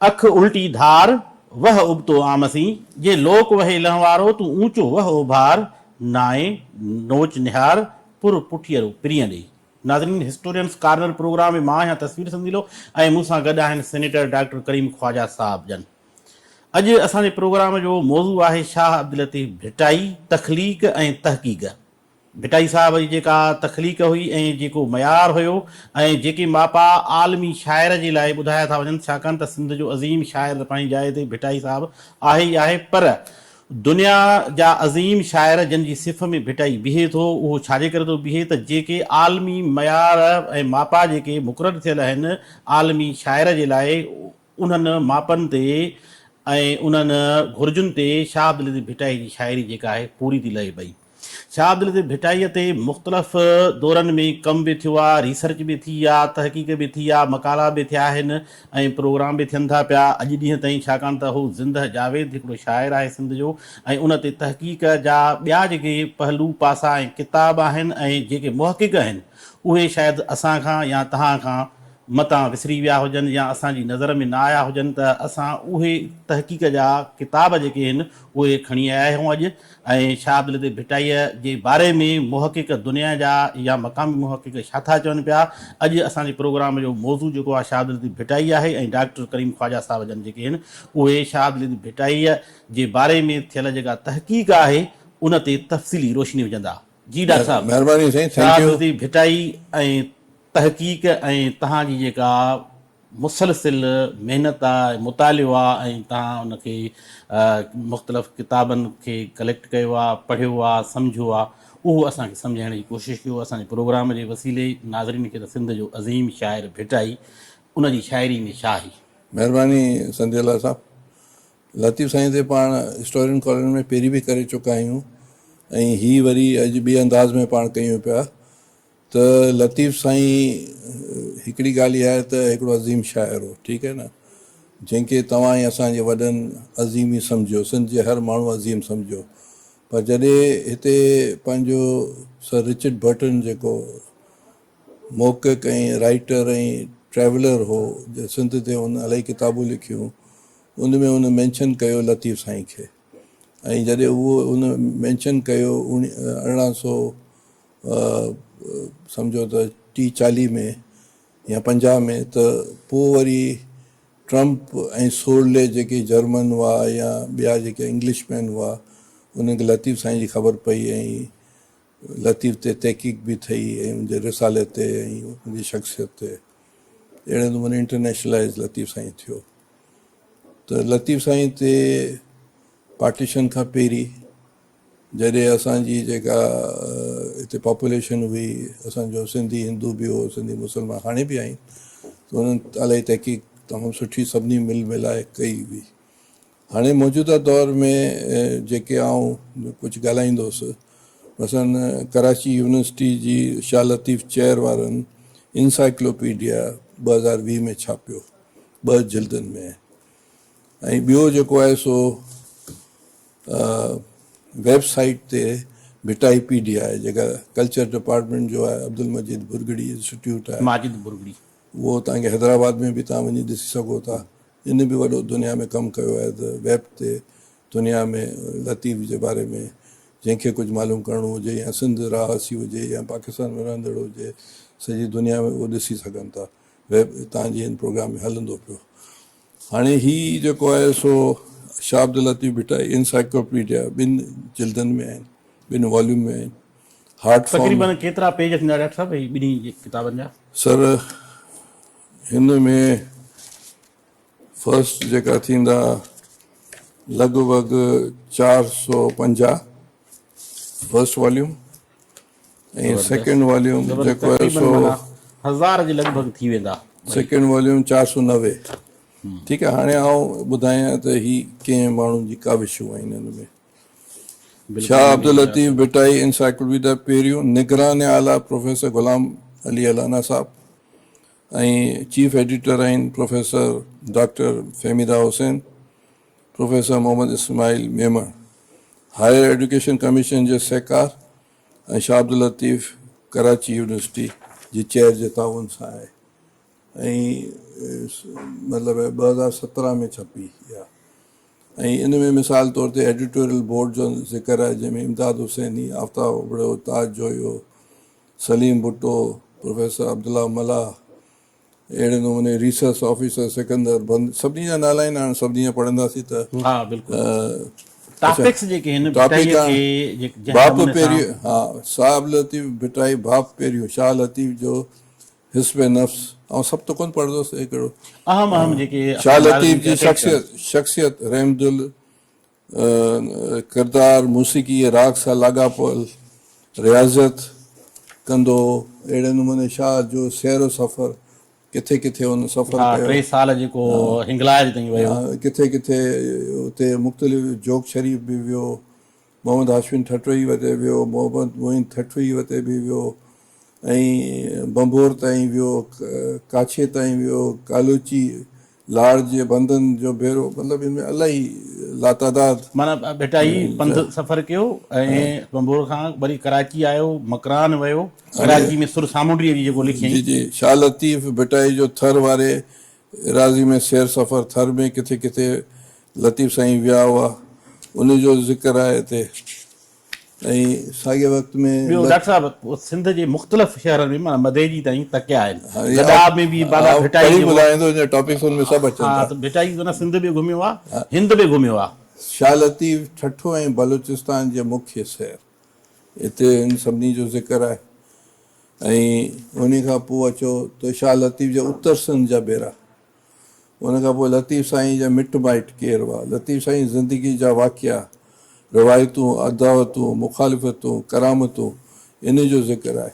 अख उल्टी धार वह उबतो आमसी, जे लोक वहे लहवारो तू ऊंचो वह उभार, नाए नोच निहार पुर पुठियरो प्रिय ॾे। नाज़रीन, हिस्टोरियंस कार्नर प्रोग्राम में मां यहाँ तस्वीर सम्झी लो ऐं मूंसां गॾु आहिनि सेनेटर डॉक्टर करीम ख्वाजा साहब जन। अॼु असांजे प्रोग्राम जो मौज़ू आहे शाह अब्दुल लतीफ़ भिटाई, तख़लीक़ ऐं तहक़ीक़। भिटाई साहब जी जेका तख़लीक़ हुई ऐं जेको मयार हुयो ऐं जेके मापा आलमी शाइर जे लाइ ॿुधाया था वञनि, छाकाणि त सिंध जो अज़ीम शाइर पंहिंजी जाइ ते भिटाई साहब आहे ई आहे, पर दुनिया जा अज़ीम शाइर जिन जी सिफ़ में भिटाई बीहे थो, उहो छाजे करे थो बीहे त जेके आलमी मयार ऐं मापा जेके मुक़ररु थियल आहिनि आलमी शाइर जे लाइ, उन्हनि मापनि ते ऐं उन्हनि घुर्जुनि ते शाह अब्दुल लतीफ़ भिटाई जी शाइरी जेका आहे पूरी थी लहे पई। शाह अब्दुल लतीफ़ भिटाईअ ते मुख़्तलिफ़ दौरनि में कम बि थियो आहे, रिसर्च बि थी आहे, तहक़ीक़ बि थी आहे, मकाला बि थिया आहिनि ऐं प्रोग्राम बि थियनि था पिया अॼु ॾींहं ताईं, छाकाणि त हू ज़िंदह जावेद हिकिड़ो शाइर आहे सिंध जो, ऐं उन ते तहक़ीक़ जा ॿिया जेके पहलू पासा ऐं किताब आहिनि ऐं जेके मुहक़िक़ आहिनि उहे शायदि असांखां या तव्हां खां मतां विसरी विया हुजनि या असांजी नज़र में न आया हुजनि, त असां उहे तहक़ीक़ जा किताब जेके आहिनि उहे खणी आया आहियूं अॼु। ऐं शाह अब्दुल लतीफ़ भिटाईअ जे बारे में मुहक़िक़ दुनिया जा या मक़ामी मुहक़िक़ छा था चवनि पिया, अॼु असांजे प्रोग्राम जो मौज़ू जेको आहे शाह अब्दुल लतीफ़ भिटाई आहे ऐं डॉक्टर करीम ख्वाजा साहब जन जेके आहिनि उहे शाह अब्दुल लतीफ़ भिटाईअ जे बारे में थियल जेका तहक़ीक़ आहे उन ते तफ़सीली रोशनी विझंदा। जी डॉक्टर साहब, महिरबानी साईं, शाह अब्दुल लतीफ़ भिटाई ऐं तहक़ीक़ ऐं तव्हांजी जेका मुसलसिल महिनत आहे, मुतालियो आहे ऐं तव्हां उनखे मुख़्तलिफ़ किताबनि खे कलेक्ट कयो आहे, पढ़ियो आहे, सम्झो आहे, उहो असांखे सम्झाइण जी कोशिशि कयो। असांजे प्रोग्राम जे वसीले नाज़रीन खे त सिंध जो अज़ीम शाइर भिटाई उनजी शाइरी में छा आहे। महिरबानी संदेला साहब। लतीफ़ साईं ते पाण हिस्टोरियन कॉलेज में पहिरीं बि करे चुका आहियूं ऐं हीअ वरी अॼु ॿिए अंदाज़ में पाण कयूं पिया त लतीफ़ साईं हिकिड़ी ॻाल्हि इहा आहे त हिकिड़ो अज़ीम शाइर हो, ठीकु आहे न, जंहिंखे तव्हां ऐं असांजे वॾनि अज़ीम ई सम्झो, सिंध जे हर माण्हू अज़ीम सम्झो, पर जॾहिं हिते पंहिंजो सर रिचर्ड बर्टन जेको मौक़िक़ ऐं राइटर ऐं ट्रेवलर हो, जो सिंध ते हुन इलाही किताबूं लिखियूं, उन में उन मेंशन कयो लतीफ़ साईं खे, ऐं जॾहिं उहो उन मेंशन कयो 1800 सम्झो त 30-40 में या 50 में, त पोइ वरी ट्रम्प ऐं सोरले जेके जर्मन हुआ या ॿिया जेके इंग्लिशमैन हुआ, उन्हनि खे लतीफ़ साईं जी ख़बर पई ऐं लतीफ़ ते तहक़ीक़ बि थी ऐं उनजे रिसाले ते ऐं उनजी शख़्सियत ते, अहिड़े नमूने इंटरनेशनलाइज़ लतीफ़ साईं थियो। त लतीफ़ साईं ते पार्टीशन खां पहिरीं जॾहिं असांजी जेका हिते पॉपुलेशन हुई, असांजो सिंधी हिंदू बि हो, सिंधी मुस्लमान हाणे बि आहिनि, त उन्हनि इलाही तहक़ीक़ तमामु सुठी सभिनी मिल मिलाए कई हुई। हाणे मौजूदा दौर में जेके आउं कुझु ॻाल्हाईंदुसि, मसलन कराची यूनिवर्सिटी जी शाह लतीफ़ चेयर वारनि इंसाइक्लोपीडिया 2020 में छापियो 2 जिल्दनि में, ऐं ॿियो जेको आहे सो वेबसाइट ते भिटाईपीडिया आहे, जेका कल्चर डिपार्टमेंट जो आहे, अब्दुल मजीद बुरगड़ी इंस्टीट्यूट आहे, माजिद बुरगड़ी, उहो तव्हांखे हैदराबाद में बि तव्हां वञी ॾिसी सघो था। इन बि वॾो दुनिया में कमु कयो आहे त वेब ते दुनिया में लतीफ़ जे बारे में जंहिंखे कुझु मालूम करिणो हुजे या सिंध रहासी हुजे या पाकिस्तान में रहंदड़ हुजे, सॼी दुनिया में उहो ॾिसी सघनि था। वेब तव्हांजे हिन प्रोग्राम में हलंदो पियो। हाणे हीअ जेको आहे सो शाह अब्दुल लतीफ़ भिटाई इंसाइक्लोपीडिया 2 जिल्दनि में आहिनि, 2 वॉल्यूम में आहिनि। हार्ड फॉर्म तक़रीबन केतिरा पेज थींदा डॉक्टर साहब ॿिन्ही किताबनि जा? सर हिन में फर्स्ट जेका थींदा लॻभॻि 450 फर्स्ट वॉल्यूम, ऐं सेकेंड वॉल्यूम जेको आहे सो 1000 जे लॻभॻि थी वेंदा। Second volume 490। ठीकु आहे, हाणे आउं ॿुधायां त ही कंहिं माण्हुनि जी काविशूं आहिनि हिन में। शाह अब्दुल लतीफ़ भिटाई इंसाइक्लोपीडिया पहिरियों निगरान आला प्रोफेसर गुलाम अली अलाना साहब ऐं चीफ एडिटर आहिनि professor doctor Fahmida Hussain, professor Mohammad Ismail Memon, higher education commission जे सहकार, ऐं शाह अब्दुल लतीफ़ कराची यूनिवर्सिटी जी चेयर जे ताउन सां आहे। ऐं मतिलबु 2017 में छपी इहा। ऐं इन में मिसाल तौर ते एडिटोरियल बोर्ड जो ज़िक्र आहे, जंहिंमें इमदाद हुसैनी, आफ्ताब उबड़ो, ताज जोयो, सलीम भुट्टो, प्रोफेसर अब्दुल्ला मला, अहिड़े नमूने रिसर्च ऑफिसर सिकंदर बंद, सभिनी जा नाला आहिनि। हाणे सभिनी जा पढ़ंदासीं त हा बिल्कुलु टॉपिक्स जेके हिन टॉपिक भिटाईअ आहे खे जंहिं बाप नमूने सां- पहिरियों, हा साहब लतीफ़ भिटाई बाप पहिरियों, शाह लतीफ़ जो हिस्ब नफ़्स, ऐं सभु त कोन पढ़ंदुसि हिकिड़ो अहम जेके शाह असां लतीफ़ जी ॿारनि खे अटैच शख्सियत रहमदुल किरदार, मूसीक़ी राग सां लाॻापियल, रियाज़त कंदो। अहिड़े नमूने शाह जो सैरो सफ़र, किथे किथे हुन सफ़र हा कयो, 3 साल जेको हिंगलाज ताईं वियो। किथे किथे उते मुख़्तलिफ़ जोग शरीफ़ बि वियो, मोहम्मद हाशिम ठटोई वटि वियो, मोहम्मद मोइन ठटोई वटि बि वियो, ऐं बंबोर ताईं वियो, काछे ताईं वियो, कालोची लाड़ जे बंधन जो भेरो, मतिलबु हिन में इलाही लातादाद। माना भिटाई पंध सफ़र कयो ऐं बंबोर खां वरी कराची आयो, मकरान वियो, कराची में सुर सामुंडीअ जी जेको लिखियईं। जी जी, शाह लतीफ़ भिटाई जो थर वारे राज़ी में सैर सफ़र, थर में किथे किथे लतीफ़ साईं विया हुआ, उन जो ज़िक्र आहे हिते। ऐं साॻे वक़्त में ॿियो डॉक्टर साहिबु सिंध जे मुख़्तलिफ़ शहरनि में माना मदेजी ताईं तकिया आहिनि। गॾा में बि बाबा भिटाई पढ़ी जेको- ॿुधाईंदो, टॉपिक्स हुन में सभु अचनि हा था। त भिटाई न सिंध बि घुमियो आहे, हिंद बि घुमियो आहे। शाह लतीफ़ ठठो ऐं बलूचिस्तान जे मुख्य शहर, हिते हिन सभिनी जो ज़िक्र आहे। ऐं उन खां पोइ अचो त शाह लतीफ़ जा उत्तर सिंध जा बेरा, उन खां पोइ लतीफ़ साईं जा मिट माइट केरु हुआ, लतीफ़ साईं ज़िंदगी जा वाक़िया, रवायतूं, अदावतूं, मुखालिफ़तूं, करामतूं, इन जो ज़िक्र आहे।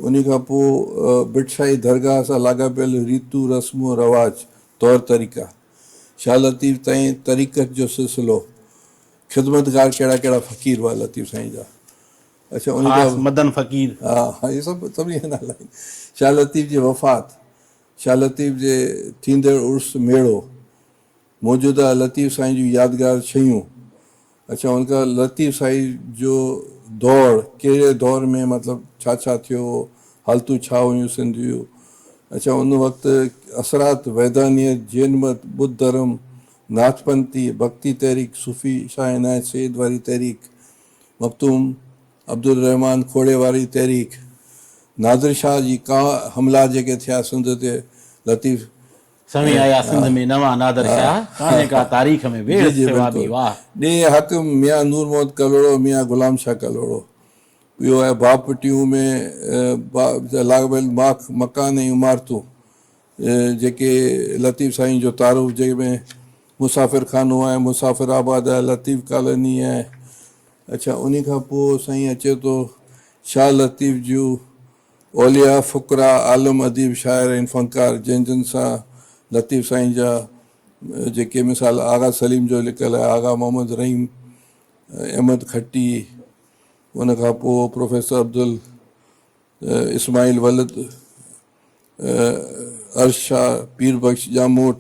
उन खां पोइ बिटशाही दरगाह सां लाॻापियल रीतू, रस्मूं, रवाज, तौर तरीक़ा, शाह लतीफ़ ताईं तरीक़त जो सिलसिलो, ख़िदमतगार कहिड़ा कहिड़ा फ़क़ीर हुआ लतीफ़ साईं जा। अच्छा, उन ख़ासि खां मदन फ़क़ीर, हा हा, इहे सभु सभिनी जा नाला आहिनि। शाह लतीफ़ जी वफ़ात, शाह लतीफ़ जे थींदड़ उर्स मेड़ो, मौजूदा लतीफ़ साईं जूं यादगार शयूं। अच्छा, उनखां लतीफ़ साईं जो दौर, कहिड़े दौर में मतिलबु छा छा थियो, हालतूं छा हुयूं सिंधियूं। अच्छा, उन वक़्तु असरात वैदानियत, जैन मत, बुद्ध धर्म, नाथपंथी, भक्ति तहरीक, सूफ़ी शाह इनायत सैद वारी तहरीक, मखतूम अब्दुल रहमान खोड़े वारी तहरीक, नादिर शाह जी का हमला जेके थिया सिंध ते, लतीफ़ समी आया सिंध में नवां नादर शाह, काने का तारीख़ में जी वेड़ जी सेवा बि बिल्कुलु। वाह। ॾे हक़ मियाँ नूर मोहम्मद कलोड़ो, मियाँ गुलाम शाह कलोड़ो। ॿियो आहे बापटियूं में लाॻापियल मकान ऐं इमारतूं, जेके लतीफ़ साईं जो तारुफ़, जंहिंमें मुसाफ़िर खानो आहे, मुसाफ़िर आबाद आहे, लतीफ़ कॉलोनी आहे। अच्छा, उन खां पोइ साईं अचे थो शाह लतीफ़ जूं औलिया, फ़ुकरा, आलम, अदीब, शाइर ऐं फ़नकार, जंहिं जिन सां लतीफ़ साईं जा जेके मिसाल आगा सलीम जो लिखियलु आहे, आगा मोहम्मद रहीम, अहमद खट्टी, उन खां पोइ प्रोफेसर अब्दुल इस्माइल वलद, अर्श शाह, पीर बख्श जामोट,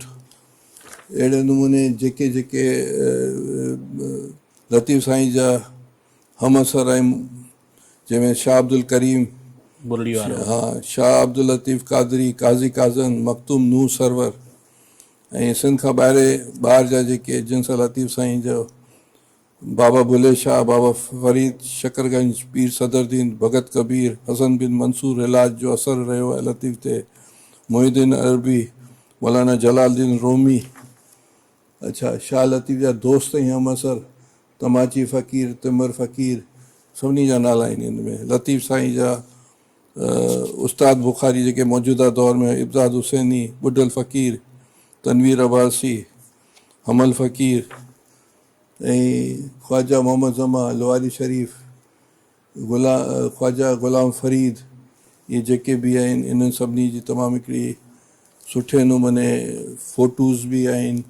अहिड़े नमूने जेके जेके लतीफ़ साईं जा हम असर आहिनि, जंहिंमें शाह अब्दुल करीम, बुरड़ी वारो हा शाह अब्दुल लतीफ़ कादरी, काज़ी काज़न, मखतूम नूह सरवर, ऐं सिंध खां ॿाहिरि जा जेके जिन सां लतीफ़ साईं जो बाबा बुले शाह, बाबा फरीद शकरगंज, पीर सदरुद्दीन, भगत कबीर, हसन बिन मंसूर इलाज जो असर रहियो आहे लतीफ़ ते, मोहिद्दीन अरबी, मौलाना जलालुद्दीन रोमी। अच्छा, शाह लतीफ़ जा दोस्त ऐं हम असर, तमाची फ़क़ीर, तिमर फ़क़ीर, सभिनी जा नाला आहिनि हिन में। लतीफ़ साईं जा उस्ताद बुखारी, जेके मौजूदा दौर में इब्दाद हुसैनी, बुडल फ़क़ीर, तनवीर अब्बासी, हमल फ़क़ीर, ऐं ख़्वाजा मोहम्मद ज़मा, लवारी शरीफ़, ख़्वाजा ग़ुलाम फ़रीद, इहे जेके बि आहिनि, इन्हनि सभिनी जी तमामु हिकिड़ी सुठे नमूने फ़ोटूज़ बि आहिनि,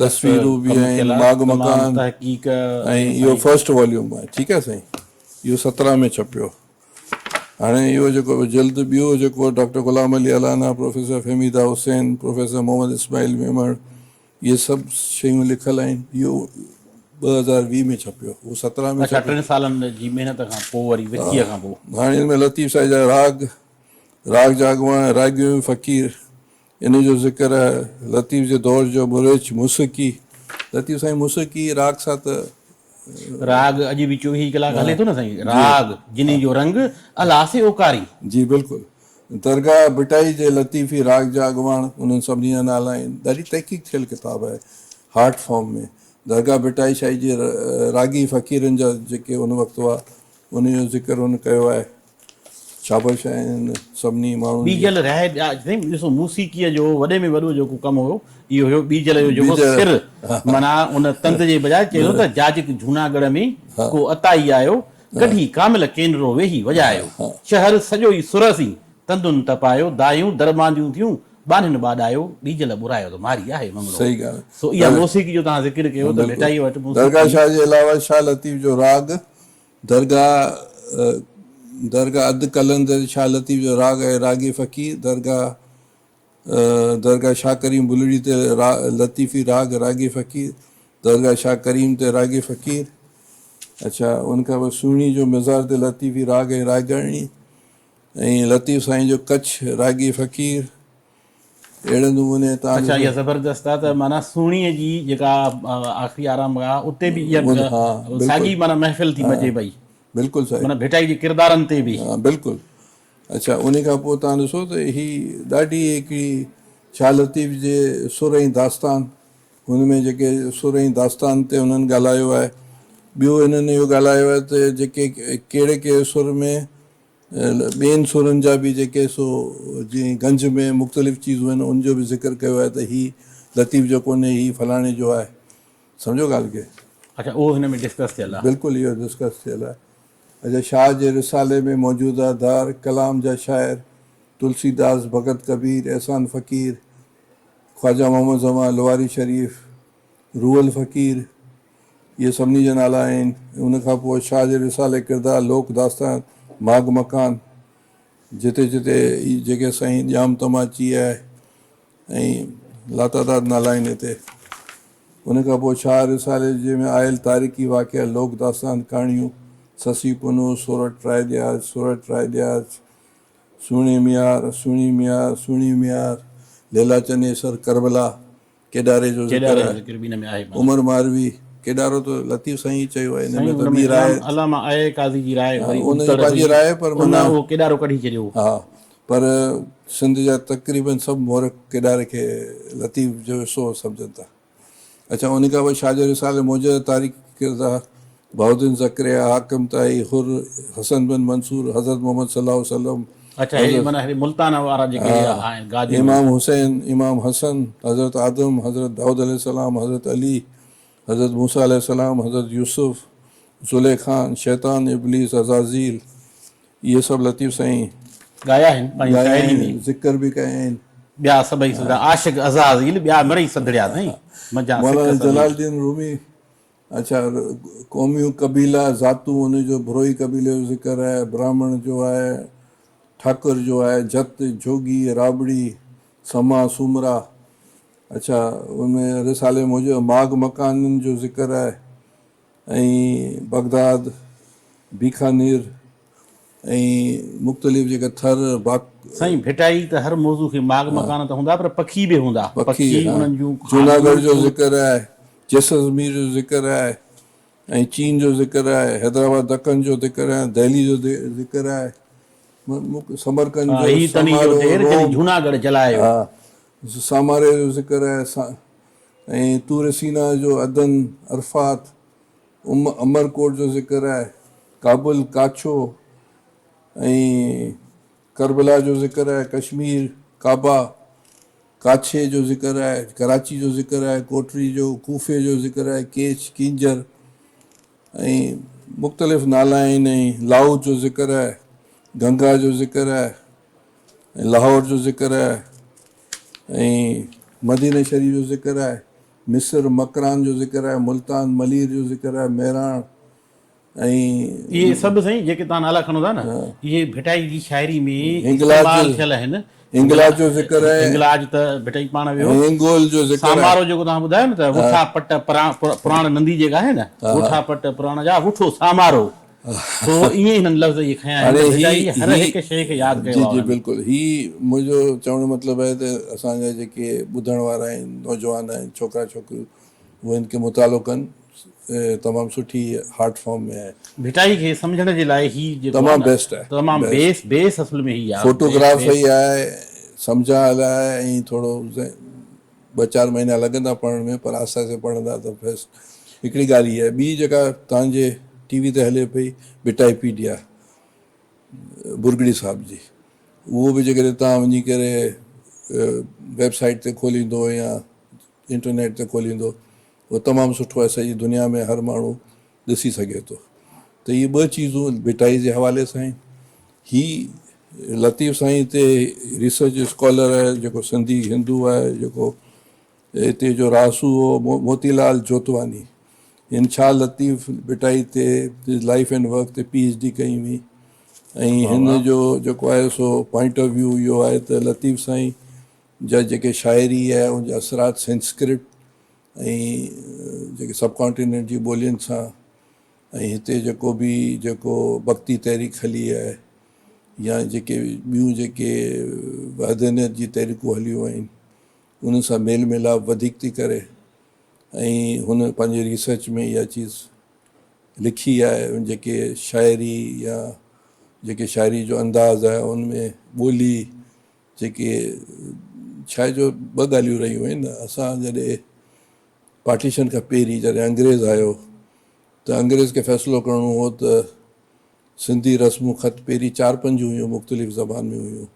तस्वीरूं बि आहिनि, बाग मकान, ऐं इहो फर्स्ट वॉल्यूम आहे। ठीकु आहे साईं, इहो 17 में छपियो। हाणे इहो जेको जल्द ॿियो जेको doctor Ghulam Ali Allana, professor Fahmida Hussain, professor Mohammad Ismail Memon, इहे सभु शयूं लिखियलु आहिनि। इहो 2020 में छपियो, उहो 17 में छपियो। 3 सालनि जी महिनत खां पोइ वरी विचीअ खां पोइ हाणे हिन में लतीफ़ साईं जा राग जागवा, रागियूं फ़क़ीर, इन जो ज़िक्र आहे लतीफ़ जे दौर जो बुरेच मूसीक़ी लतीफ़ साईं मूसीक़ी राग सां त राग अॼु बि 24 कलाक हले थो न साईं। राग जिनी जो रंग अलासे ओकारी। जी बिल्कुलु दरगाह बिटाई जे लतीफ़ी राग जा अॻुवाण उन्हनि सभिनी जा नाला आहिनि। ॾाढी तहक़ीक़ थियल किताबु आहे हार्ड फॉर्म में। दरगाह बिटाई शाही जे रागी फ़क़ीरनि जा जेके उन वक़्तु हुआ उन जो ज़िक्र हुन कयो आहे। शाबाश आहिनि सभिनी माण्हुनि जी। बीजल रहे साईं ॾिसो मूसीक़ीअ जो वॾे में वॾो जेको कमु हुयो इहो हुयो बीजल जो जेको बीजल, सिर माना उन तंद जे बजाए चयो त जाजिक जूनागढ़ में को अताई आयो कढी कामिल केनरो वेही वॼायो शहर सॼो ई सुरसी तंदुनि तपायो दायूं दरमांदियूं थियूं बानिन बाॾायो बीजल बुरायो त मारी आहे मंगड़ो। सही ॻाल्हि सो इहा मूसीक़ी जो तव्हां ज़िक्र कयो त भेटाई वटि दरगाह शाह जे अलावा शाह लतीफ़ जो राग दरगाह अधु कलंदर शाह लतीफ़ जो राग आहे रागी फ़क़ीर। दरगाह शाह करीम बुलड़ी ते लतीफ़ी राग रागी फ़क़ीर। दरगाह शाह करीम ते रागी फ़क़ीर। अच्छा उनखां पोइ सुहिणी जो मज़ार ते लतीफ़ी राग ऐं रागणी ऐं लतीफ़ साईं जो कच्छ रागी फ़क़ीर। अहिड़े नमूने तव्हां अच्छा इहा ज़बरदस्त आहे त माना सुहिणीअ जी जेका आख़िरी आराम आहे उते बि इहा साॻी माना महफ़िल थी बचे पई बिल्कुलु सही माना भेटाई जे किरदारनि ते बि। हा बिल्कुलु। अच्छा उन खां पोइ तव्हां ॾिसो त ही ॾाढी हिकिड़ी शाह लतीफ़ जे सुर ऐं दास्तान हुन में जेके सुर ऐं दास्तान ते हुननि ॻाल्हायो आहे। ॿियो हिननि इहो ॻाल्हायो आहे त जेके कहिड़े कहिड़े सुर में ॿियनि सुरनि जा बि जेके सो जीअं गंज में मुख़्तलिफ़ चीज़ूं आहिनि उनजो बि ज़िक्र कयो आहे त हीउ लतीफ़ जो कोन्हे हीउ फलाणे जो आहे। सम्झो ॻाल्हि खे। अच्छा उहो हिन में डिस्कस थियल आहे। बिल्कुलु इहो डिस्कस थियल आहे। अच्छा शाह जे रिसाले में मौजूदा दार कलाम जा शाइर तुलसीदास भगत कबीर एहसान फ़क़ीर ख्वाजा मोहम्मद ज़मा लवारी शरीफ़ रूअल फ़क़ीर इहे सभिनी जा नाला आहिनि। उन खां पोइ शाह जे रिसाले किरदार लोक दास्तान माग मकान जिते जिते जेके साईं ॼाम तमाची आहे ऐं लातादाद नाला आहिनि हिते। उन खां पोइ शाह रिसाले जे में आयल तारीख़ी वाक़िया लोक दास्तान कहाणियूं ससी पुनू सूरत ट्राइडियाज सुहिणी मियार लेला चनेसर करबला केदारे जो ज़िक्र आहे। उमर मारवी केदारो तो लतीफ़ साईं ई चयो आहे। हिन में त ॿी राय अलामा आहे काज़ी जी राय उन जी पंहिंजी राय पर माना उहो केदारो कढी छॾियो। हा पर सिंध जा तक़रीबन सभु मोरख केदारे खे लतीफ़ जो हिसो सम्झनि था। अच्छा उन खां पोइ शाह जे रिसाले मौजूदा तारीख़ किरदार बहाउद्दीन ज़करिया हाकिम ताई हुर हसन बिन मंसूर हज़रत मोहम्मद सल्लल्लाहु अलैहि वसल्लम अच्छा हे माना मुल्तान वारा जेके आहिनि गादी इमाम हुसैन इमाम हसन हज़रत आदम हज़रत दाऊद अलैहिस्सलाम हज़रत अली हज़रत मूसा अलैहिस्सलाम हज़रत यूसुफ ज़ुलेखान शैतान इब्लीस अज़ाज़ील इहे सभु लतीफ़ साईं ॻाया आहिनि पंहिंजी शाइरी में। ज़िक्र बि कया आहिनि। ॿिया सभई आशिक़ अज़ाज़ील ॿिया मरई सदड़िया साईं मज़ा मौलाना जलालुद्दीन रूमी। अच्छा क़ौमियूं कबीला ज़ातूं उनजो भरोई कबीले जो ज़िक्र आहे। ब्राह्मण जो आहे ठाकुर जो आहे जत जोगी राबड़ी समा सुमरा। अच्छा उनमें रिसाले मौजूदु माग मकाननि जो ज़िक्र आहे ऐं बगदाद बीकानेर ऐं मुख़्तलिफ़ जेका थर साईं भेटाई त हर मौज़ू खे माग मकान त हूंदा पर पखी बि हूंदा। पखी उन्हनि जूं जूनागढ़ जो ज़िक्र आहे जैसलमेर जो ज़िक्र आहे ऐं चीन जो ज़िक्र आहे हैदराबाद दक्कन जो ज़िक्र आहे दिल्ली जो ज़िक्र आहे समरकंद जो जूनागढ़ जलायो हा सामारे जो ज़िक्र आहे ऐं तूर सीना जो अदन अरफात अमरकोट जो ज़िक्र आहे काबुल काछो ऐं करबला जो ज़िक्र आहे कश्मीर काबा काछे जो ज़िक्र आहे कराची जो ज़िक्र आहे कोटरी जो कूफे जो ज़िक्र आहे केच किंजर ऐं मुख़्तलिफ़ नाला आहिनि ऐं लाहौर जो ज़िक्र आहे गंगा जो ज़िक्र आहे ऐं लाहौर जो ज़िक्र आहे ऐं मदीना शरीफ़ जो ज़िक्र आहे मिस्र मकरान जो ज़िक्र आहे मुल्तान मलीर जो ज़िक्र आहे मेराण ऐं इहे सभु साईं जेके तव्हां नाला खणो था न इहे भेटाई जी शाइरी में हिंगलाज थियल आहिनि। हिंगलाज जो ज़िक्र आहे हिंगलाज त भेटाई पाण वियो हिंगोल जो ज़िक्र सामारो जेको तव्हां ॿुधायो न त वुठा पट पुराण नंदी जेका आहे न वुठा पट पुराण जा वुठो सामारो सो ईअं हिननि लफ़्ज़ इहे खयां आहिनि त भिटाई हर हिकु शइ खे यादि कयो जी आहे जी उन्हनि। बिल्कुलु ही मुंहिंजो चवण जो मतिलबु आहे त असांजा जेके ॿुधण वारा आहिनि नौजवान आहिनि छोकिरा छोकिरियूं उहे हिन खे मुतालो कनि तमामु सुठी हार्ट फॉर्म में आहे भिटाई खे सम्झण जे लाइ ही जेको तमामु आहे न बेस्ट आहे तमामु बेस असल में ही आहे। फोटोग्राफ ई आहे सम्झण लाइ ऐं थोरो 2-4 महीना लॻंदा पढ़ण में पर आहिस्ते आहिस्ते पढ़ंदा त बेस्ट हिकिड़ी ॻाल्हि इहा आहे। ॿी जेका तव्हांजे टीवी ते हले पई भिटाईपीडिया बुरगड़ी साहिब जी उहो बि जेकॾहिं तव्हां वञी करे वेबसाइट ते खोलींदो या इंटरनेट ते खोलींदो उहो तमामु सुठो आहे। सॼी दुनिया में हर माण्हू ॾिसी सघे थो। त इहे 2 चीज़ूं भिटाई जे हवाले सां आहिनि। ही लतीफ़ साईं हिते रिसर्च स्कॉलर आहे जेको सिंधी हिंदू आहे जेको हिते जो रासू हो मोतीलाल जोतवानी हिन छा लतीफ़ भिटाई ते लाइफ एंड वर्क ते PhD कई हुई ऐं हिन जो जेको आहे सो पॉइंट ऑफ व्यू इहो आहे त लतीफ़ साईं जा जेके शाइरी आहे उनजा असरात संस्कृत ऐं जेके सबकॉन्टिनेंट जी ॿोलियुनि सां ऐं हिते जेको बि जेको भक्ति तहरीक हली आहे या जेके ॿियूं जेके वहदनियत जी तहरीकूं हलियूं आहिनि उन सां मेल मिलाप वधीक थी करे ऐं हुन पंहिंजे रिसर्च में इहा चीज़ लिखी आहे। जेके शाइरी या जेके शाइरी जो अंदाज़ आहे उनमें ॿोली जेके छा जो 2 ॻाल्हियूं रहियूं आहिनि। असां जॾहिं पार्टीशन खां पहिरीं जॾहिं अंग्रेज़ आयो त अंग्रेज़ खे फ़ैसिलो करिणो हो त सिंधी रस्मूं ख़त पहिरीं 4-5 हुयूं मुख़्तलिफ़ ज़बान में हुयूं।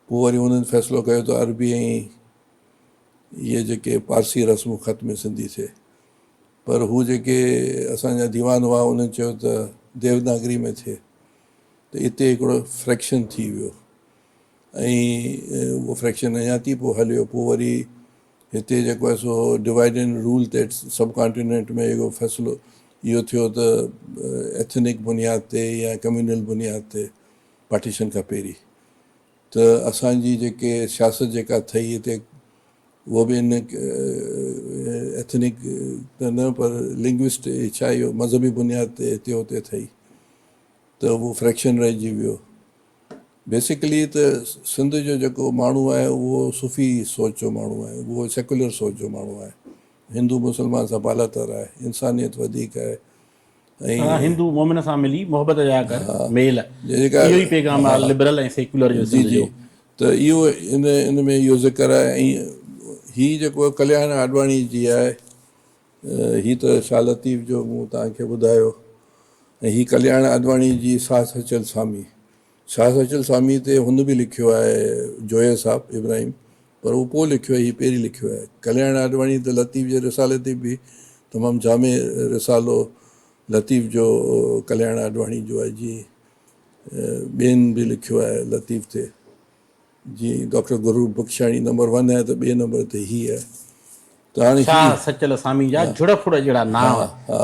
पोइ वरी हुननि फ़ैसिलो कयो त अरबी ऐं इहे जेके पारसी रस्मूं ख़त में सिंधी थिए पर हू जेके असांजा दीवान हुआ उन्हनि चयो त देवनागरी में थिए त हिते हिकिड़ो फ्रैक्शन थी वियो ऐं उहो फ्रैक्शन अञा थी पोइ हलियो। पोइ वरी हिते जेको आहे सो डिवाइड एंड रूल ते सबकॉन्टिनेंट में हिकिड़ो फ़ैसिलो इहो थियो त एथनिक बुनियाद ते या कम्यूनल बुनियाद ते पार्टीशन खां पहिरीं त असांजी जेके सियासत जेका थई हिते उहो बि इन एथनिक त न पर लिंग्विस्ट छा इहो मज़हबी बुनियाद ते हिते हुते थई त उहो फ्रैक्शन रहिजी वियो। बेसिकली त सिंध जो जेको माण्हू आहे उहो सूफ़ी सोच जो माण्हू आहे उहो सेकुलर सोच जो माण्हू आहे। हिंदू मुस्लमान सां बालातर आहे इंसानियत वधीक आहे ऐं हिंदू मोमिन सां मिली मोहबत जा कर मेल जेका इहो ई पैगाम आहे लिबरल ऐं सेक्युलर जो जी सिंध जी जो। त इहो इन में इहो ज़िक्र आहे। ऐं हीअ जेको कल्याण आडवाणी जी आहे हीअ त शाह लतीफ़ जो मूं तव्हांखे ॿुधायो ऐं हीअ कल्याण आडवाणी जी साह सचल स्वामी शाह सचल स्वामी ते हुन बि लिखियो आहे जोया साहब इब्राहिम पर उहो पोइ लिखियो आहे हीअ पहिरीं लिखियो आहे। कल्याण आडवाणी त लतीफ़ जे रिसाले ते बि तमामु जामे रिसालो लतीफ़ जो कल्याण आडवाणी जो आहे जीअं ॿियनि बि लिखियो आहे लतीफ़ ते जीअं डॉक्टर गुरू बख्शाणी नंबर 1 आहे त 2 नंबर ते ही आहे। त हाणे शाह सचल स्वामी जा जुड़फुड़ जहिड़ा नाव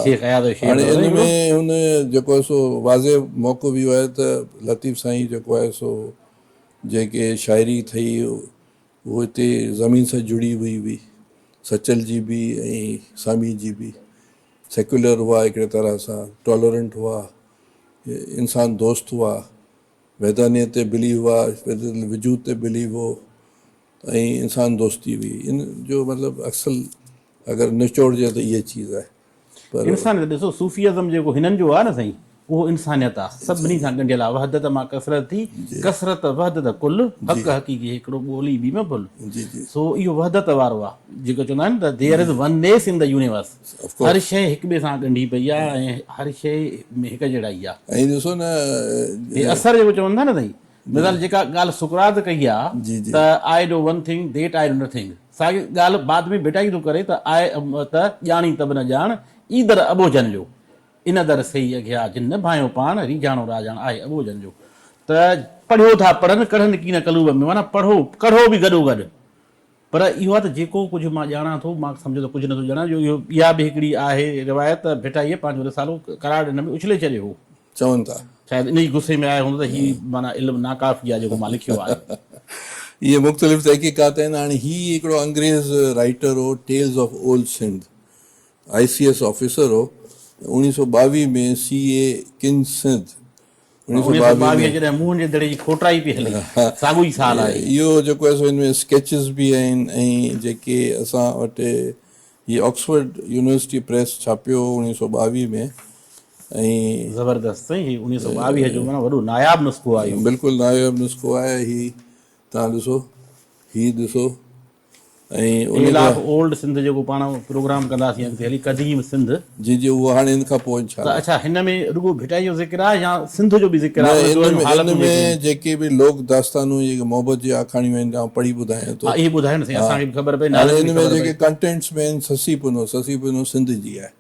शेख अयाद शेख हाणे इन में हुन जेको आहे सो वाज़े मौक़ो बि आहे त लतीफ़ साईं जेको आहे सो जेके शाइरी थी उहो हिते ज़मीन सां जुड़ी हुई हुई सचल जी बि ऐं स्वामी जी बि सेक्युलर हुआ हिकिड़े तरह सां टॉलरेंट हुआ इंसान दोस्त हुआ वैदानियत ते बिलीव हुआ वजूद ते बिलीव हो ऐं इंसान दोस्ती हुई। इन जो मतिलबु अक्सर अगरि निचोड़जे त इहा चीज़ आहे। पर इंसानियत ॾिसो सूफ़ीज़म जेको हिननि जो आहे न साईं उहो इंसानियत आहे सभिनी सां ॻंढियल आहे। वहदत मां कसरत थी कसरत वहदत कुल हक़ हक़ीक़ी हिकिड़ो ॿोली बि में भुल जी जी सो इहो वहदत वारो आहे जेको चवंदा आहिनि त there is oneness in the universe. हर शइ हिक ॿिए सां ॻंढी पई आहे ऐं हर शइ में हिकु जहिड़ा ई आहे। ऐं ॾिसो न हे असर जेको चवंदा न साईं मिसाल जेका ॻाल्हि सुकरात कई आहे जी जी त I do one thing that I do nothing साॻी ॻाल्हि बाद में भिटाई थो करे त आए त ॼाणी तब न ॼाण ई दर अबोजन जो इन दर सही अॻियां जिन न भायो पाण रीजाणो राजाण आहे अबोजन जो त पढ़ियो था पढ़नि कढ़नि की न कलूब में माना पढ़ो कढ़ो बि गॾो गॾु पर इहो आहे त जेको कुझु मां ॼाणा थो मां सम्झो त कुझु नथो ॼाणा जो इहो इहा बि हिकिड़ी आहे रिवायत त भिटाईअ पंहिंजो रिसालो करार हिन में उछले छॾियो हो चवनि था शायदि इन जी गुस्से में आयो हूंदो त हीअ माना इल्मु नाकाफ़ी आहे जेको मां लिखियो आहे। इहे मुख़्तलिफ़ तहक़ीक़ात आहिनि। हाणे हीअ हिकिड़ो अंग्रेज़ राइटर हो tales of old Sindh ICS officer हो 1922 में CA किन सिंध 1922 में 1922 जॾहिं मुंहं जे दड़े जी खोटराई पई हले साॻियो ई साल आहे इहो जेको आहे सो हिन में स्केचिस बि आहिनि ऐं जेके असां वटि हीअ ऑक्सफोर्ड यूनिवर्सिटी प्रेस छापियो 1922 में ऐं ज़बरदस्त साईं हीउ 1922 जो माना वॾो नायाब नुस्ख़ो आहे इहो बिल्कुलु नायाब नुस्ख़ो आहे हीउ तव्हां ॾिसो हीउ ॾिसो ऐं उन टेल ऑफ ओल्ड सिंध जेको पाण प्रोग्राम कंदासीं अॻिते हली क़दीम सिंध जी जी उहो हाणे हिन खां पोइ त अच्छा हिन में रुॻो भिटाई जो ज़िक्र आहे या सिंध जो बि ज़िक्र आहे हिन में जेके बि लोक दास्तानूं जेके मोहबत जी आखाणियूं आहिनि आउं पढ़ी ॿुधायां थो इहे ॿुधायो न साईं असांखे बि ख़बर पए हाणे हिन में जेके कंटेंट्स में आहिनि ससी पुनो सिंध जी आहे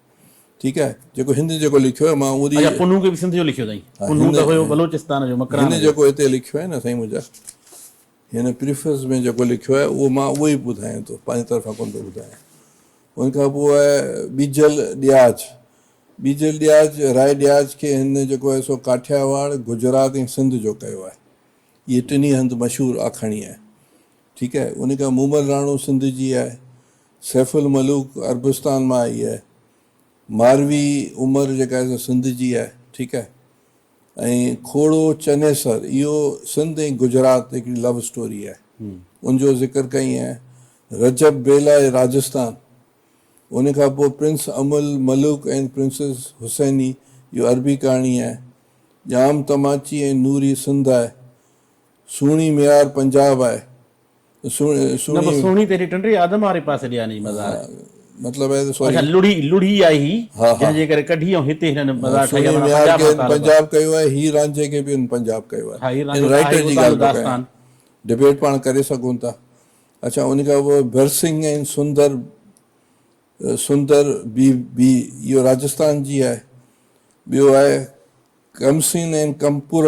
ठीकु आहे जेको हिंद जेको लिखियो आहे मां उहो पुनू खे बि सिंध जो लिखियो अथई पुनू त हुयो बलोचिस्तान जो मकरान हिन जेको हिते लिखियो आहे न साईं मुंहिंजा हिन प्रीफेस में जेको लिखियो आहे उहो मां उहो ई ॿुधायां थो पंहिंजी तरफ़ां कोन थो ॿुधायां उनखां पोइ आहे बीजल ॾियाज राय ॾियाज खे हिन जेको आहे सो काठियावाड़ गुजरात ऐं सिंध जो कयो आहे इहे टिनी हंधि मशहूरु आखाणी आहे ठीकु आहे उनखां मूमल राणो सिंध जी आहे सैफुल मलूक अरबस्तान मां आई आहे मारवी उमर जेका आहे सिंध जी आहे ठीकु आहे ऐं खोड़ो चनेसर इहो सिंध ऐं गुजरात हिकिड़ी लव स्टोरी आहे उनजो ज़िक्र कई आहे रजब बेला राजस्थान उन खां पोइ प्रिंस अमल मलूक ऐं प्रिंसेस हुसैनी इहो अरबी कहाणी आहे जाम तमाची ऐं नूरी सिंध आहे सुहिणी मियार पंजाब आहे सुहिणी तेरी टंडरी आदम वारे पासे ॾिया नी मज़ार मतलब है अच्छा लुड़ी आई ही जंहिंजे करे कढी ऐं हिते हिननि मज़ार पंजाब कयो आहे ही रांझे खे बि पंजाब कयो आहे राइटर जी ॻाल्हि डिबेट पाण करे सघूं था अच्छा उन खां पोइ भरसिंह ऐं सुंदर बी इहो राजस्थान जी आहे ॿियो आहे कमसिन ऐं कमपुर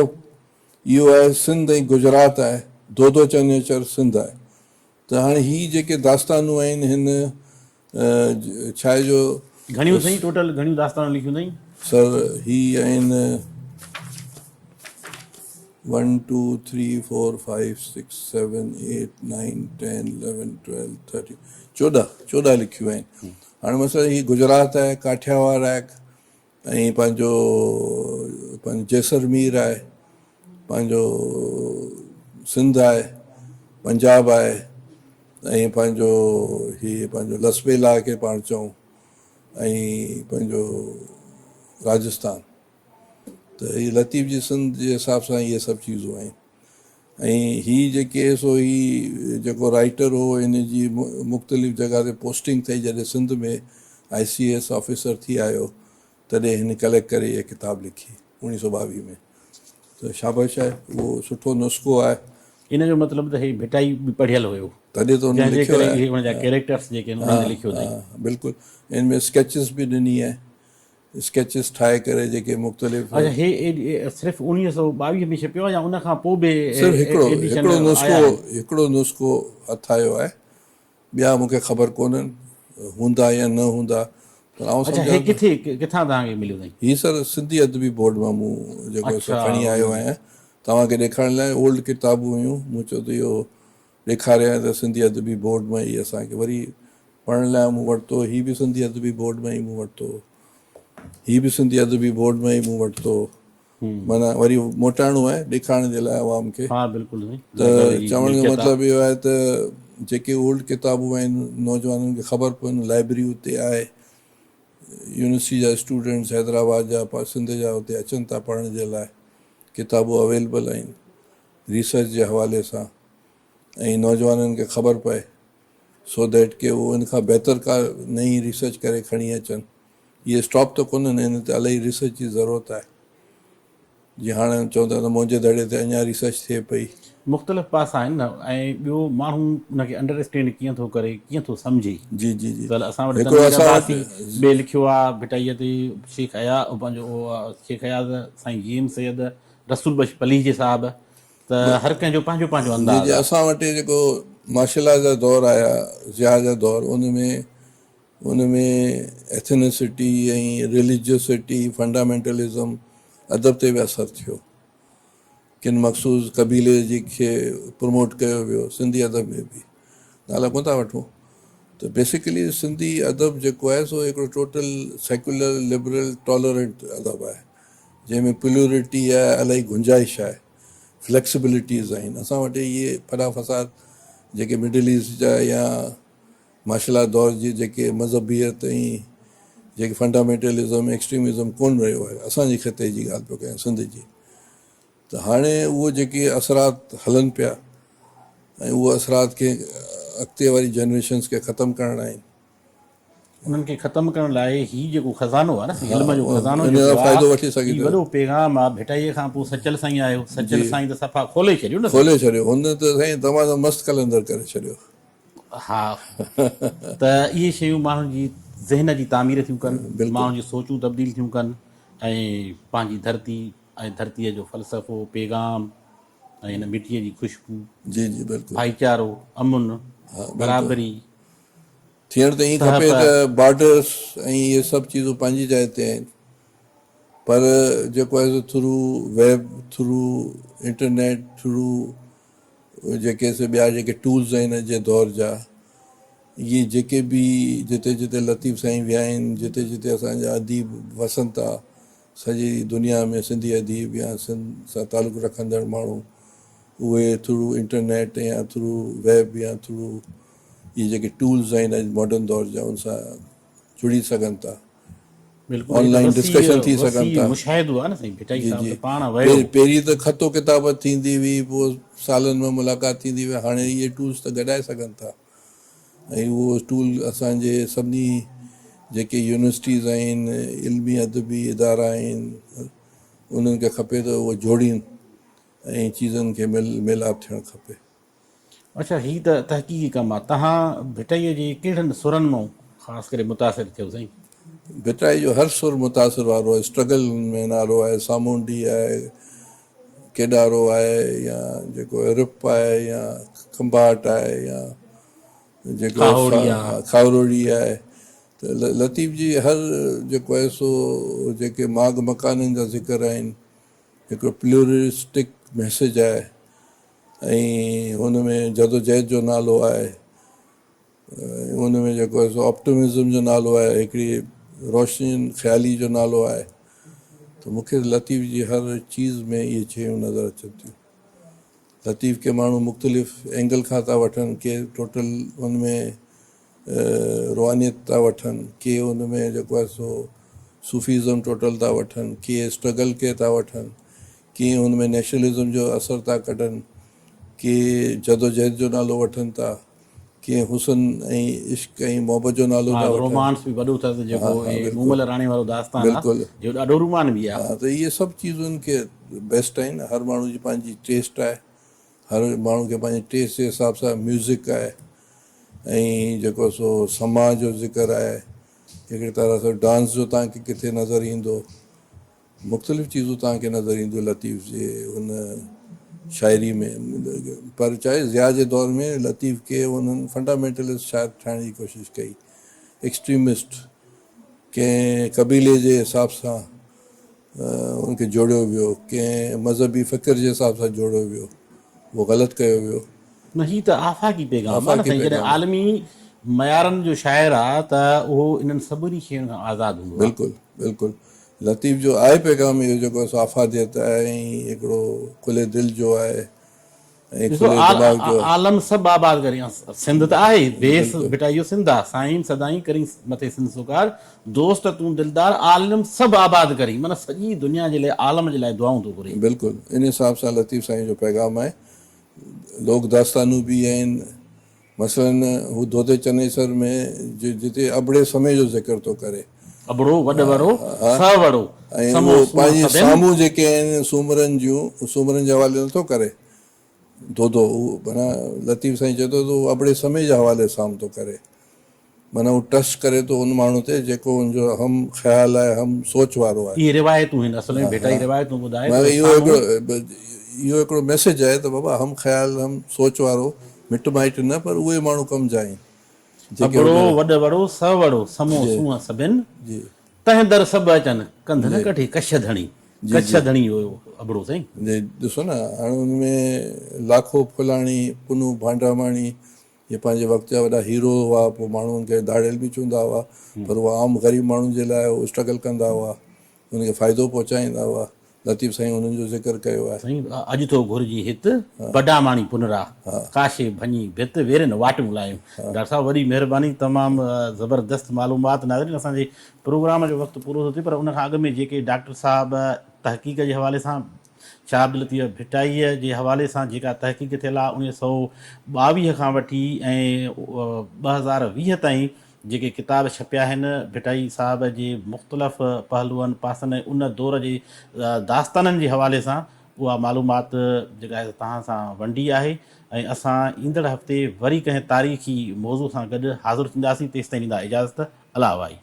इहो आहे सिंध ऐं गुजरात आहे धोधो चनेचर सिंध आहे त हाणे ही जेके दास्तानूं आहिनि हिन छा आहे जो घणियूं साईं टोटल घणियूं दास्तानूं लिखियूं अथई सर ही आहिनि 1 2 3 4 5 6 7 8 9 10 11 12 13 14 लिखियूं आहिनि हाणे मसइलो ही गुजरात आहे काठियावाड़ आहे ऐं पंहिंजो जैसलमेर आहे पंहिंजो सिंध आहे पंजाब आहे ऐं पंहिंजो हीअ पंहिंजो लसबेला खे पाण चऊं ऐं पंहिंजो राजस्थान त हीअ लतीफ़ जी सिंध जे हिसाब सां इहे सभु चीज़ूं आहिनि ऐं हीअ जेके सो ही जेको राइटर हो हिन जी मुख़्तलिफ़ जॻह ते पोस्टिंग थी जॾहिं सिंध में ICS ऑफिसर थी आयो तॾहिं हिन कलेक्ट करे इहा किताबु लिखी 1922 में त शाबाश आहे उहो सुठो नुस्ख़ो आहे इन जो मतिलबु त हे भिटाई बि पढ़ियल हुयो तॾहिं त हुन लिखियो आहे हुनजा कैरेक्टर्स जेके लिखियो बिल्कुलु हिन में स्केचिस बि ॾिनी आहे स्केचिस ठाहे करे जेके मुख़्तलिफ़ अच्छा हे सिर्फ़ु 1922 में छपियो या उन खां पोइ बि सिर्फ़ु हिकिड़ो नुस्ख़ो हथ आयो आहे ॿिया मूंखे ख़बर कोन्हनि हूंदा या न हूंदा किथां तव्हांखे मिलियो अथई हीअ सर सिंधी अदबी बोर्ड मां मूं जेको खणी आयो आहियां तव्हांखे ॾेखारण लाइ ओल्ड किताबूं हुयूं मूं चयो त इहो ॾेखारियां त सिंधी अदबी बोर्ड मां ई असांखे वरी पढ़ण लाइ मूं वरितो हीअ बि सिंधी अदबी बोर्ड मां ई मूं वरितो हीअ बि सिंधी अदबी बोर्ड में ई मूं वरितो माना वरी मोटाइणो आहे ॾेखारण जे लाइ आवाम खे त चवण जो मतिलबु इहो आहे त जेके ओल्ड किताबूं आहिनि नौजवाननि खे ख़बर पवनि लाइब्रेरी उते आहे यूनिवर्सिटी जा स्टूडेंट्स हैदराबाद जा सिंध जा हुते अचनि था पढ़ण जे लाइ किताबूं अवेलेबल आहिनि रिसर्च जे हवाले सां ऐं नौजवाननि खे ख़बर पए सो दैट के उहो इन खां बहितर का नई रिसर्च करे खणी अचनि इहे स्टॉप त कोन्हनि हिन ते इलाही रिसर्च जी ज़रूरत आहे जीअं हाणे चवंदा त मुंहिंजे दड़े ते अञा रिसर्च थिए पई मुख़्तलिफ़ पासा आहिनि न ऐं ॿियो माण्हू हुनखे अंडरस्टैंड कीअं थो करे कीअं थो सम्झे जी जी जी त असां वटि ॿिए लिखियो आहे भिटाईअ ते शेख हयात साईं जीम सैयद रसूल बश पली जे साहिब त हर कंहिंजो पंहिंजो पंहिंजो अंदाज़ असां वटि जेको मार्शल आर्ट जा दौर आया ज़िया जा दौर उन में एथनिसिटी ऐं रिलीजियसिटी फंडामेंटलिज़म अदब ते बि असरु थियो किन मख़सूस कबीले जी खे प्रमोट कयो वियो सिंधी अदब में बि नाला कोन था वठूं त बेसिकली सिंधी अदब जेको आहे सो हिकिड़ो टोटल सेक्युलर लिबरल टॉलरेंट अदब आहे, जंहिंमें प्लूरिटी आहे, इलाही गुंजाइश आहे, फ्लेक्सिबिलिटीज़ आहिनि। असां वटि इहे फॾा फसाद जेके मिडिल ईस्ट जा या मार्शल दौर जी जेके मज़हबियत ऐं जेके फंडामेंटलिज़म एक्सट्रीमिज़म कोन रहियो आहे, असांजे ख़िते जी ॻाल्हि पियो कयां, सिंध जी। त हाणे उहो जेके असरात हलनि पिया ऐं उहे असरात खे अॻिते वारी जनरेशन्स खे ख़तमु करणा आहिनि। उन्हनि खे ख़तमु करण लाइ हीउ जेको खज़ानो आहे न, इल्म जो खज़ानो इन जो फ़ाइदो वठी सघे हीउ थो। वॾो पैगाम आहे। भिटाईअ खां पोइ सचल साईं आयो, सचल साईं त सफ़ा खोले छॾियो न। खोले छॾियो हुन त साईं, तमामु मस्तु कलंदर करे छॾियो। हा, त इहे शयूं माण्हुनि जी ज़हन जी तामीर थियूं कनि, माण्हुनि जी सोचूं तब्दील थियूं कनि, ऐं पंहिंजी धरती ऐं धरतीअ जो फ़लसफ़ो, पैगाम ऐं हिन मिटीअ जी ख़ुशबू, जी जी बिल्कुलु। भाईचारो, अमुन, बराबरी थियण त ईअं खपे त बॉर्डर्स ऐं इहे सभु चीज़ूं पंहिंजी जाइ ते आहिनि, पर जेको आहे through web, through internet, through जेके ॿिया जेके टूल्स आहिनि अॼु जे दौर जा, इहे जेके बि जिते जिते लतीफ़ साईं विया आहिनि, जिते जिते असांजा अदीब वसनि था सॼी दुनिया में, सिंधी अदीब या सिंध सां तालुक़ु रखंदड़ माण्हू, उहे थ्रू इंटरनेट या थ्रू वेब या थ्रू इहे जेके टूल्स आहिनि अॼु मॉडर्न दौर जा, उन सां जुड़ी सघनि था, ऑनलाइन डिस्कशन थी सघनि था। मुशाहिदो आहे न साईं, भिटाई जी साहिब जी, त पाण वियो। पहिरीं त ख़तो किताब थींदी हुई, पोइ सालनि में मुलाक़ात थींदी हुई, हाणे इहे टूल्स त गॾाए सघनि था। ऐं उहो टूल असांजे सभिनी जेके यूनिवर्सिटीज़ आहिनि, इल्मी अदबी इदारा आहिनि, उन्हनि खे खपे त उहो जोड़ीनि ऐं चीज़नि खे मिलाप थियणु खपे। अच्छा, हीअ त तहक़ीक़ी कमु आहे। तव्हां भिटाईअ जे कहिड़नि सुरनि मां ख़ासि करे मुतासिर थियो साईं? भिटाई जो हर सुर मुतासिर वारो आहे, स्ट्रगल में नालो आहे, सामूंडी आहे, केॾारो आहे, या जेको रिप आहे, या खंभाट आहे, या जेको खावरोड़ी आहे। त लतीफ़ जी हर जेको आहे सो जेके माग मकाननि जा ज़िक्र आहिनि, हिकिड़ो प्लूरिस्टिक मैसेज आहे, ऐं हुन में जदोजहद जो नालो आहे, हुन में जेको आहे सो ऑप्टिमिज़म जो नालो आहे, हिकिड़ी रोशनी ख़्याली जो नालो आहे। त मूंखे लतीफ़ जी हर चीज़ में इहे शयूं नज़र अचनि थियूं। लतीफ़ खे माण्हू मुख़्तलिफ़ एंगल खां था वठनि, के टोटल हुन में रुहानियत था वठनि, के हुन में जेको आहे सो सूफ़ीज़म टोटल था वठनि, के स्ट्रगल खे था वठनि, के हुन में नेशनलिज़म जो असरु था कढनि, के जदोजहद जो नालो वठनि था, के हुसन ऐं इश्क ऐं मोहबत जो नालो था वठनि। रोमांस बि वॾो अथसि, जेको मूमल राणी वारो दास्तान आहे, बिल्कुलु, जो ॾाढो रोमान बि आहे। हा, त इहे सभु चीज़ुनि खे बेस्ट आहिनि। हर माण्हू जी पंहिंजी टेस्ट आहे, हर माण्हू खे पंहिंजे टेस्ट जे हिसाब सां म्यूज़िक आहे, ऐं जेको सो समाज जो ज़िक्र आहे, हिकिड़ी तरह सां डांस जो तव्हांखे किथे नज़र ईंदो, मुख़्तलिफ़ चीज़ूं तव्हांखे नज़र ईंदियूं लतीफ़ जे हुन शाइरी में। पर चाहे ज़िया जे दौर में लतीफ़ खे उन्हनि फंडामेंटलिस्ट शाइर ठाहिण जी कोशिशि कई, एक्सट्रीमिस्ट, कंहिं कबीले जे हिसाब सां उनखे जोड़ियो वियो, कंहिं मज़हबी फ़िक्र जे हिसाब सां जोड़ियो वियो, उहो ग़लति कयो वियो। न, हीअ त आफ़ाक़ी पैगाम आहे न साईं। जॾहिं आलमी मयारनि जो शाइर आहे त उहो इन्हनि सभिनी शयुनि खां आज़ादु हूंदो आहे। बिल्कुलु बिल्कुलु, लतीफ़ जो आहे पैगाम इहो जेको आहे आफ़ादियत आहे, ऐं हिकिड़ो खुले दिलि जो आहे, ऐं खुले दिमाग़ जो आहे। आलम सभु आबाद करी, सिंध त आहे बेस, भिटाइयो सिंध आहे, साईं सदाई करी मथे सिंध सुकार, दोस्त तूं दिलदार, आलम सभु आबाद करी, माना सॼी दुनिया जे लाइ, आलम जे लाइ दुआऊं थो घुरे। बिल्कुलु, इन हिसाब सां लतीफ़ साईं जो पैगाम आहे। लोक दास्तानूं बि आहिनि, मसलन हू धोते चनेसर में जिते अबड़े समय जो ज़िक्र थो करे, अबड़ो वॾ वड़ो स वड़ो, ऐं उहो पंहिंजे साम्हूं जेके आहिनि सूमरनि जूं, सूमरनि जे हवाले नथो करे धोधो, माना लतीफ़ साईं चए थो त उहो अबड़े समय जे हवाले सां थो करे, माना हू टच करे थो उन माण्हू ते जेको हुनजो हम ख़्यालु आहे, हम सोच वारो आहे। इहे रिवायतूं आहिनि असल में, भिटाई रिवायतूं ॿुधाए, इहो हिकिड़ो मैसेज आहे त बाबा हम ख़्यालु, हम सोच वारो मिट माइट न, पर उहे माण्हू कमु जा आहिनि। अबड़ो वॾ वड़ो स वड़ो, समो सूंहं सभिनि जी, तंहिं दर सभु अचनि, कंध न कठी कच्छ धणी, कच्छ धणी हुयो अबड़ो साईं। ॾिसो न, हाणे हुन में लाखो फुलाणी, पुनू भांडामाणी, ये पंहिंजे वक़्त जा वॾा हीरो हुआ, पोइ माण्हू उनखे दाड़ियल बि चवंदा हुआ, पर उहा आम ग़रीब माण्हुनि जे लाइ उहो स्ट्रगल कंदा हुआ, उनखे फ़ाइदो पहुचाईंदा हुआ। लतीफ़ साईं उन्हनि जो ज़िक्र कयो आहे। साईं अॼु थो घुरिजी हित वॾा माणी पुनरा काशे भञी भित वेरनि वाटूं लायूं। डॉक्टर साहब वॾी महिरबानी, तमामु ज़बरदस्त मालूमात। नाज़रीन, असांजे प्रोग्राम जो वक़्तु पूरो थो थिए, पर उन खां अॻु में जेके डॉक्टर साहब तहक़ीक़ जे हवाले सां, शाह अब्दुल लतीफ़ भिटाईअ जे हवाले सां जेका तहक़ीक़ थियल आहे 1922 खां वठी ऐं 2020 ताईं जेके किताब छपिया आहिनि भिटाई साहब जे मुख़्तलिफ़ पहलुअनि पासनि ऐं उन दौर जे दास्ताननि जे हवाले सां उहा मालूमात जेका आहे तव्हां सां वंडी आहे। ऐं असां ईंदड़ हफ़्ते वरी कंहिं तारीख़ी मौज़ू सां गॾु हाज़िर थींदासीं। तेसिताईं ॾींदा इजाज़त। अला वाई।